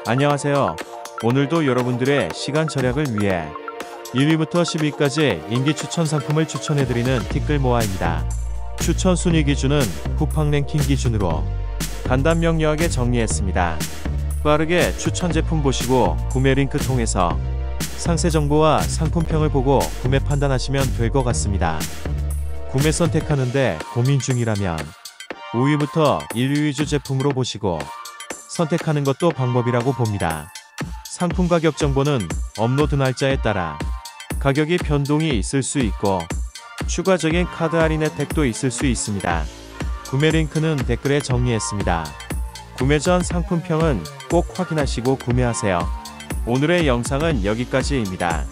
안녕하세요. 오늘도 여러분들의 시간 절약을 위해 1위부터 10위까지 인기 추천 상품을 추천해드리는 티끌 모아입니다. 추천 순위 기준은 쿠팡 랭킹 기준으로 간단 명료하게 정리했습니다. 빠르게 추천 제품 보시고 구매 링크 통해서 상세 정보와 상품평을 보고 구매 판단하시면 될 것 같습니다. 구매 선택하는데 고민 중이라면 5위부터 1위 위주 제품으로 보시고 선택하는 것도 방법이라고 봅니다. 상품 가격 정보는 업로드 날짜에 따라 가격이 변동이 있을 수 있고 추가적인 카드 할인 혜택도 있을 수 있습니다. 구매 링크는 댓글에 정리했습니다. 구매 전 상품평은 꼭 확인하시고 구매하세요. 오늘의 영상은 여기까지입니다.